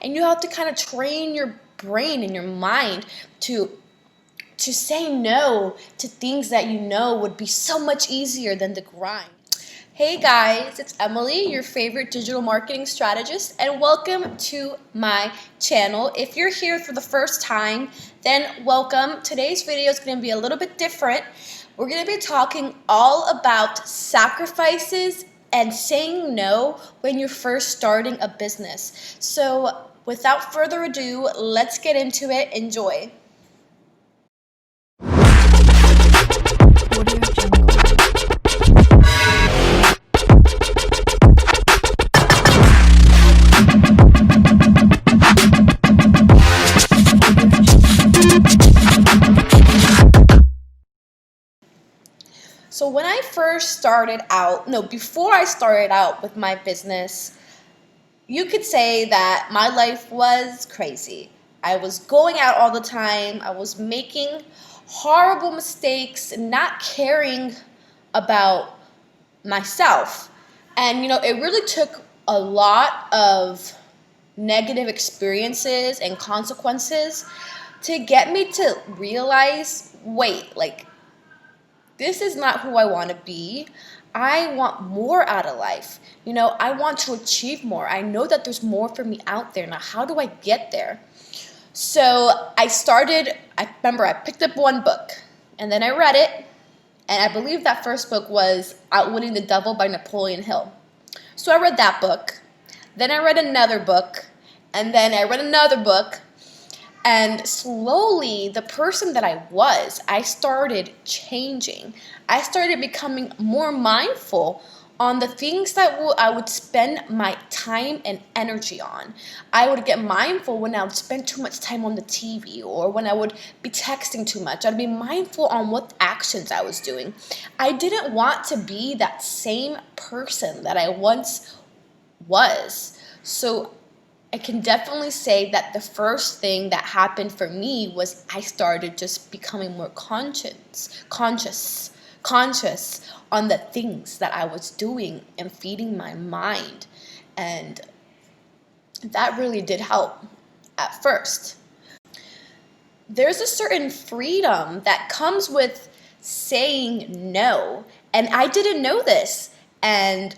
And you have to kind of train your brain and your mind to say no to things that you know would be so much easier than the grind. Hey guys, it's Emily, your favorite digital marketing strategist, and welcome to my channel. If you're here for the first time, then welcome. Today's video is going to be a little bit different. We're going to be talking all about sacrifices and saying no when you're first starting a business. So without further ado, let's get into it. Enjoy. So when I first started out, before I started out with my business, you could say that my life was crazy. I was going out all the time. I was making horrible mistakes and not caring about myself. And it really took a lot of negative experiences and consequences to get me to realize, wait, this is not who I want to be. I want more out of life. I want to achieve more. I know that there's more for me out there. Now, how do I get there? So I remember I picked up one book and then I read it. And I believe that first book was Outwitting the Devil by Napoleon Hill. So I read that book. Then I read another book. And then I read another book. And slowly, the person that I started changing. I started becoming more mindful on the things that I would spend my time and energy on. I would get mindful when I would spend too much time on the TV or when I would be texting too much. I'd be mindful on what actions I was doing. I didn't want to be that same person that I once was. So I can definitely say that the first thing that happened for me was I started just becoming more conscious on the things that I was doing and feeding my mind. And that really did help at first. There's a certain freedom that comes with saying no. And I didn't know this. And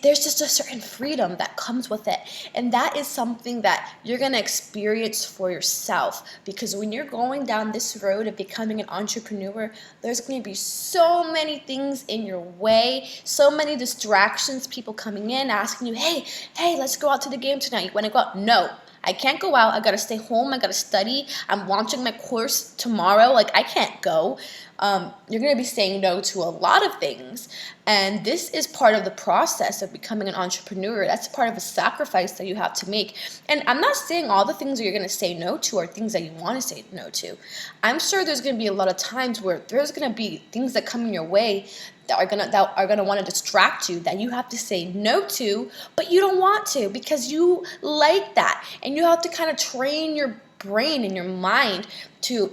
there's just a certain freedom that comes with it. And that is something that you're going to experience for yourself. Because when you're going down this road of becoming an entrepreneur, there's going to be so many things in your way, so many distractions, people coming in, asking you, hey, let's go out to the game tonight. You want to go out? No. I can't go out. I got to stay home. I got to study. I'm launching my course tomorrow. I can't go. You're going to be saying no to a lot of things. And this is part of the process of becoming an entrepreneur. That's part of a sacrifice that you have to make. And I'm not saying all the things that you're going to say no to are things that you want to say no to. I'm sure there's going to be a lot of times where there's going to be things that come in your way that are gonna want to distract you, that you have to say no to, but you don't want to because you like that. And you have to kind of train your brain and your mind to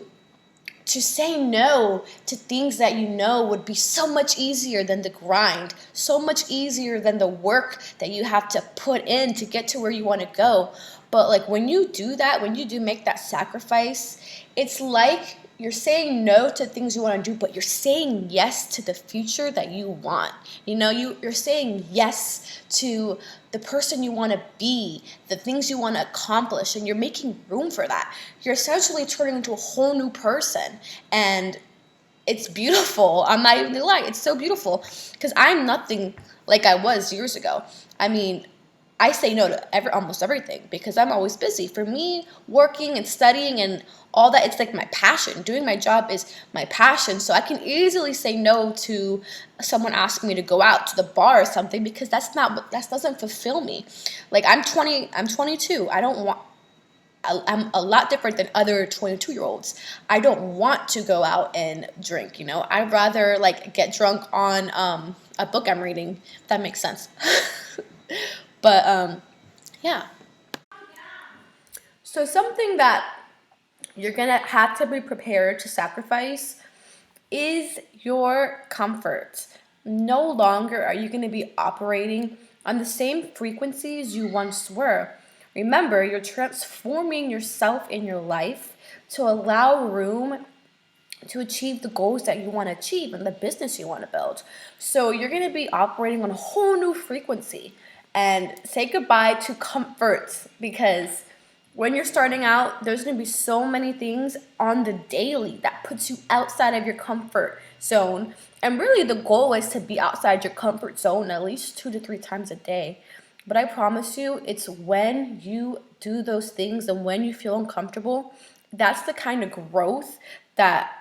say no to things that you know would be so much easier than the grind, so much easier than the work that you have to put in to get to where you want to go. But when you do that, when you do make that sacrifice, it's like you're saying no to things you want to do, but you're saying yes to the future that you want. You're saying yes to the person you want to be, the things you want to accomplish, and you're making room for that. You're essentially turning into a whole new person, and it's beautiful. I'm not even gonna lie, it's so beautiful because I'm nothing like I was years ago. I say no to almost everything because I'm always busy. For me, working and studying and all that, it's like my passion. Doing my job is my passion. So I can easily say no to someone asking me to go out to the bar or something because that doesn't fulfill me. I'm 22. I'm a lot different than other 22-year-olds. I don't want to go out and drink, I'd rather get drunk on a book I'm reading, if that makes sense. But yeah. So something that you're gonna have to be prepared to sacrifice is your comfort. No longer are you gonna be operating on the same frequencies you once were. Remember, you're transforming yourself in your life to allow room to achieve the goals that you want to achieve and the business you want to build. So you're going to be operating on a whole new frequency, and say goodbye to comforts, because when you're starting out, there's going to be so many things on the daily that puts you outside of your comfort zone. And really the goal is to be outside your comfort zone at least 2 to 3 times a day. But I promise you, it's when you do those things and when you feel uncomfortable, that's the kind of growth that,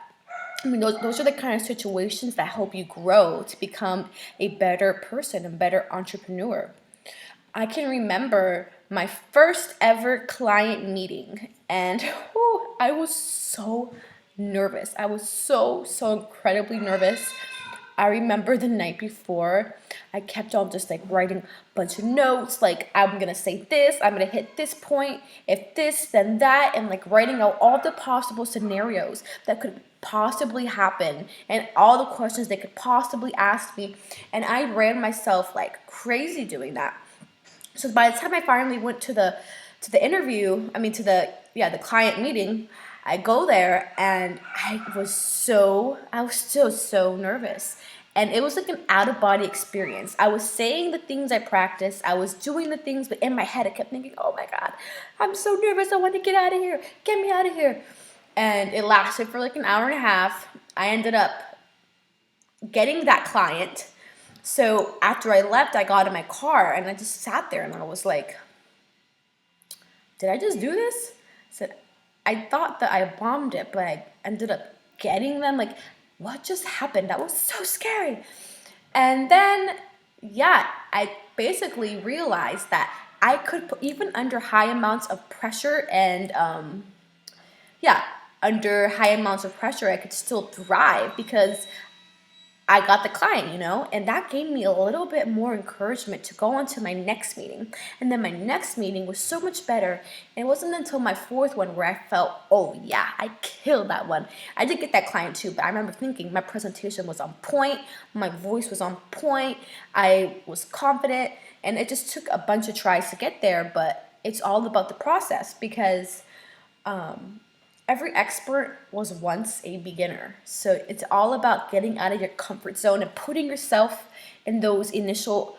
those are the kind of situations that help you grow to become a better person, a better entrepreneur. I can remember my first ever client meeting, and whew, I was so nervous. I was so incredibly nervous. I remember the night before, I kept on just like writing a bunch of notes, like I'm gonna say this, I'm gonna hit this point, if this, then that, and like writing out all the possible scenarios that could possibly happen and all the questions they could possibly ask me. And I ran myself like crazy doing that. So by the time I finally went to the interview, the client meeting, I go there and I was still so nervous. And it was like an out of body experience. I was saying the things I practiced, I was doing the things, but in my head I kept thinking, oh my God, I'm so nervous, I want to get out of here, get me out of here. And it lasted for like an hour and a half. I ended up getting that client. So after I left, I got in my car and I just sat there and I was like, did I just do this? I said, I thought that I bombed it, but I ended up getting them. Like, what just happened? That was so scary. And then, yeah, I basically realized that I could put, even under high amounts of pressure and, under high amounts of pressure, I could still thrive because I got the client, and that gave me a little bit more encouragement to go on to my next meeting. And then my next meeting was so much better. And it wasn't until my fourth one where I felt, oh yeah, I killed that one. I did get that client too, but I remember thinking my presentation was on point, my voice was on point, I was confident, and it just took a bunch of tries to get there, but it's all about the process because every expert was once a beginner. So it's all about getting out of your comfort zone and putting yourself in those initial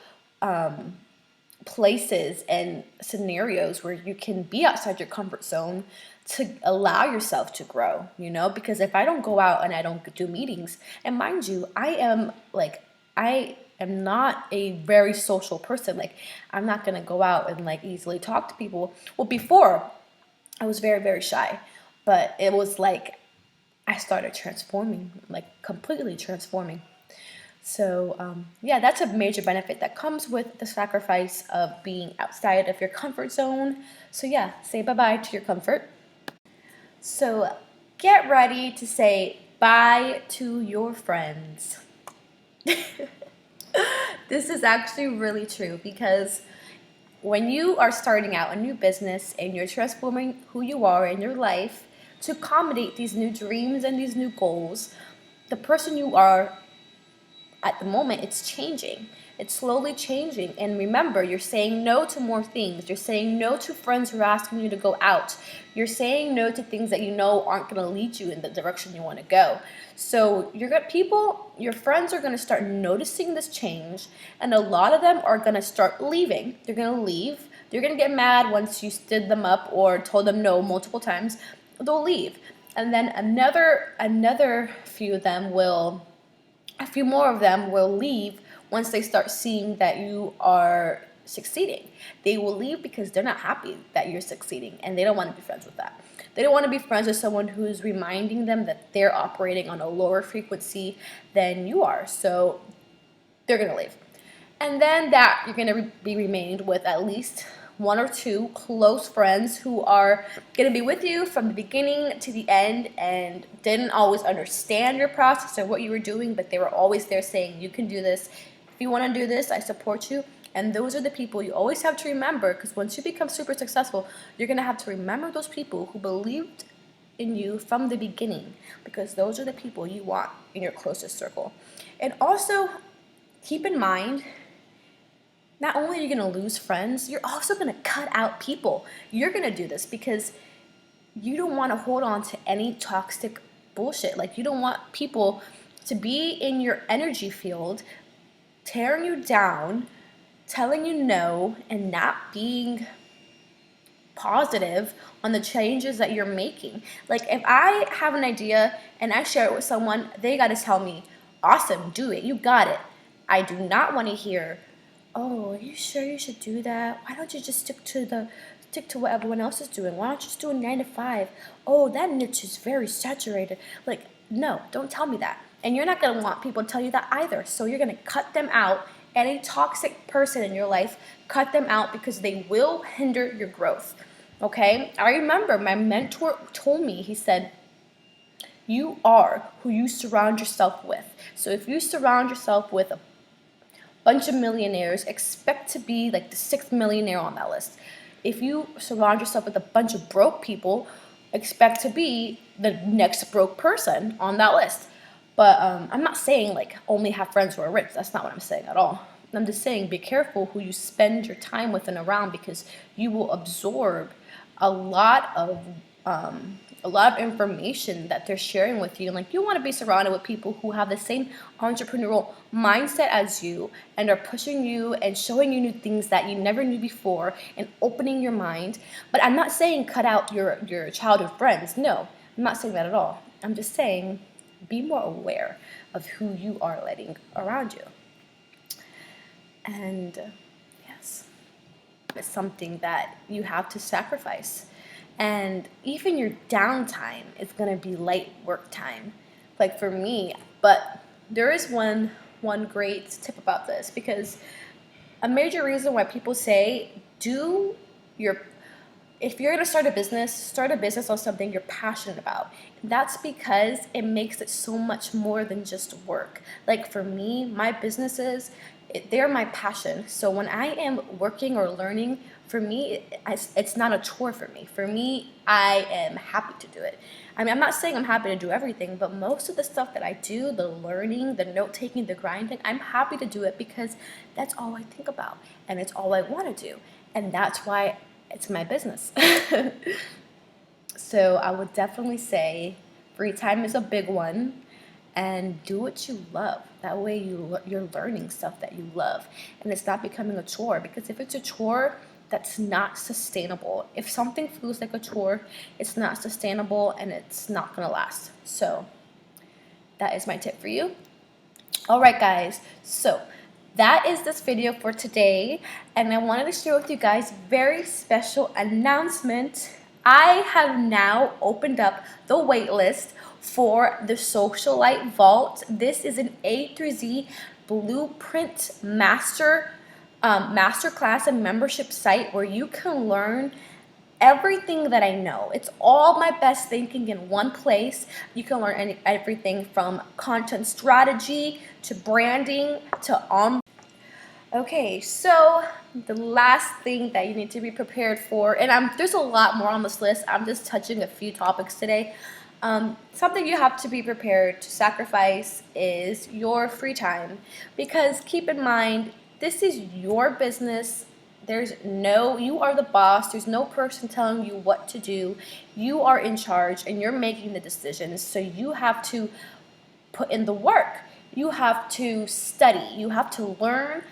places and scenarios where you can be outside your comfort zone to allow yourself to grow, because if I don't go out and I don't do meetings, and mind you, I am not a very social person. Like, I'm not going to go out and like easily talk to people. Well, before I was very, very shy. But it was like I started transforming, like completely transforming. So, that's a major benefit that comes with the sacrifice of being outside of your comfort zone. So, say bye-bye to your comfort. So, get ready to say bye to your friends. This is actually really true because when you are starting out a new business and you're transforming who you are in your life to accommodate these new dreams and these new goals, the person you are at the moment, it's changing. It's slowly changing. And remember, you're saying no to more things. You're saying no to friends who are asking you to go out. You're saying no to things that you know aren't going to lead you in the direction you want to go. So your friends are going to start noticing this change, and a lot of them are going to start leaving. They're going to leave. They're going to get mad once you stood them up or told them no multiple times. They'll leave. And then another few of them will a few more of them will leave once they start seeing that you are succeeding. They will leave because they're not happy that you're succeeding and they don't want to be friends with that. They don't want to be friends with someone who's reminding them that they're operating on a lower frequency than you are. So they're going to leave. And then that you're going to be remained with at least one or two close friends who are going to be with you from the beginning to the end and didn't always understand your process or what you were doing, but they were always there saying, you can do this. If you want to do this, I support you. And those are the people you always have to remember, because once you become super successful, you're going to have to remember those people who believed in you from the beginning, because those are the people you want in your closest circle. And also keep in mind, not only are you going to lose friends, you're also going to cut out people. You're going to do this because you don't want to hold on to any toxic bullshit. Like, you don't want people to be in your energy field, tearing you down, telling you no, and not being positive on the changes that you're making. Like, if I have an idea and I share it with someone, they got to tell me, awesome, do it, you got it. I do not want to hear, oh, are you sure you should do that? Why don't you just stick to what everyone else is doing? Why don't you just do a 9 to 5? Oh, that niche is very saturated. Like, no, don't tell me that. And you're not going to want people to tell you that either. So you're going to cut them out. Any toxic person in your life, cut them out because they will hinder your growth. Okay? I remember my mentor told me, he said, you are who you surround yourself with. So if you surround yourself with a bunch of millionaires, expect to be like the 6th millionaire on that list. If you surround yourself with a bunch of broke people, expect to be the next broke person on that list. But I'm not saying like only have friends who are rich. That's not what I'm saying at all. I'm just saying be careful who you spend your time with and around, because you will absorb a lot of information that they're sharing with you. Like, you want to be surrounded with people who have the same entrepreneurial mindset as you and are pushing you and showing you new things that you never knew before and opening your mind. But I'm not saying cut out your childhood friends. No, I'm not saying that at all. I'm just saying be more aware of who you are letting around you. And yes, it's something that you have to sacrifice. And even your downtime is going to be light work time, like for me. But there is one great tip about this, because a major reason why people say if you're going to start a business on something you're passionate about. That's because it makes it so much more than just work. Like for me, my businesses, they're my passion. So when I am working or learning, for me, it's not a chore for me. For me, I am happy to do it. I mean, I'm not saying I'm happy to do everything, but most of the stuff that I do, the learning, the note-taking, the grinding, I'm happy to do it because that's all I think about and it's all I want to do. And that's why it's my business. So I would definitely say free time is a big one, and do what you love. That way you're learning stuff that you love, and it's not becoming a chore. Because if it's a chore, that's not sustainable. If something feels like a chore, it's not sustainable and it's not gonna last. So that is my tip for you. All right, guys. So that is this video for today, and I wanted to share with you guys very special announcement. I have now opened up the waitlist for the Socialite Vault. This is an A through Z blueprint masterclass and membership site where you can learn everything that I know. It's all my best thinking in one place. You can learn everything from content strategy to branding to Okay, so the last thing that you need to be prepared for, and there's a lot more on this list. I'm just touching a few topics today. Something you have to be prepared to sacrifice is your free time, because keep in mind, this is your business. You are the boss. There's no person telling you what to do. You are in charge and you're making the decisions. So you have to put in the work. You have to study. You have to learn.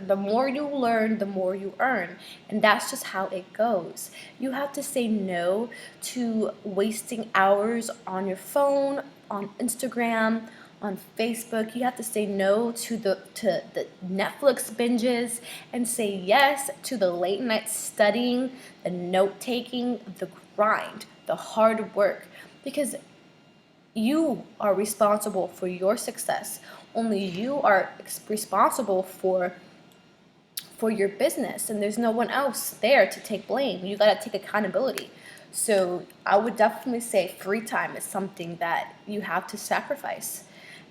The more you learn, the more you earn. And that's just how it goes. You have to say no to wasting hours on your phone, on Instagram, on Facebook. You have to say no to the Netflix binges and say yes to the late night studying, the note taking, the grind, the hard work. Because you are responsible for your success. Only you are responsible for your business, and there's no one else there to take blame. You got to take accountability. So I would definitely say free time is something that you have to sacrifice.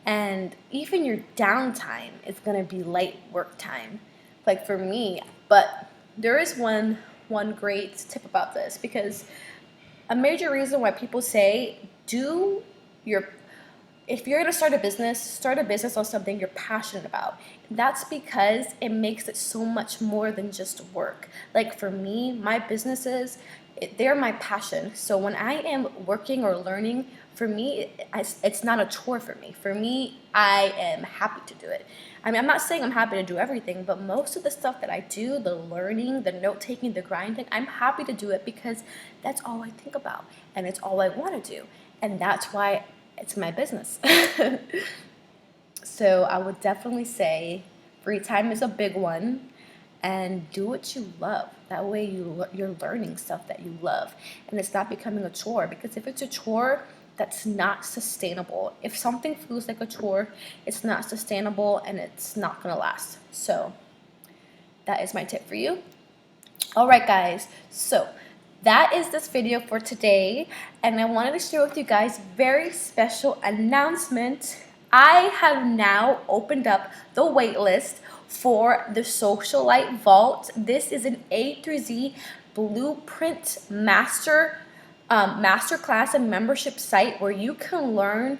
And even your downtime is going to be light work time, like for me. But there is one great tip about this, because a major reason why people say do your if you're going to start a business on something you're passionate about. That's because it makes it so much more than just work. Like for me, my businesses, they're my passion. So when I am working or learning, for me, it's not a chore for me. For me, I am happy to do it. I mean, I'm not saying I'm happy to do everything, but most of the stuff that I do, the learning, the note-taking, the grinding, I'm happy to do it because that's all I think about and it's all I want to do. And that's why it's my business. So I would definitely say free time is a big one, and do what you love. That way you're learning stuff that you love and it's not becoming a chore, because if it's a chore, that's not sustainable. If something feels like a chore, it's not sustainable and it's not gonna last. So that is my tip for you. All right, guys, so that is this video for today, and I wanted to share with you guys very special announcement. I have now opened up the waitlist for the Socialite Vault. This is an A through Z blueprint masterclass and membership site where you can learn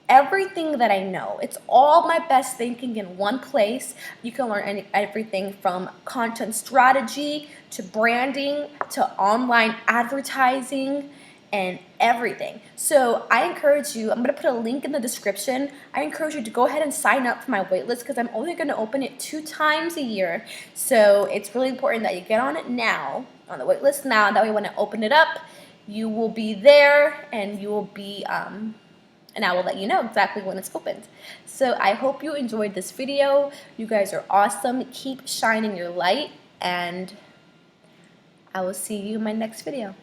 everything that I know. It's all my best thinking in one place. You can learn everything from content strategy to branding to online advertising and everything. So I encourage you, I'm going to put a link in the description. I encourage you to go ahead and sign up for my waitlist because I'm only going to open it 2 times a year. So it's really important that you get on it now, on the waitlist now. That way when I open it up, you will be there and you will be and I will let you know exactly when it's opened. So I hope you enjoyed this video. You guys are awesome. Keep shining your light, and I will see you in my next video.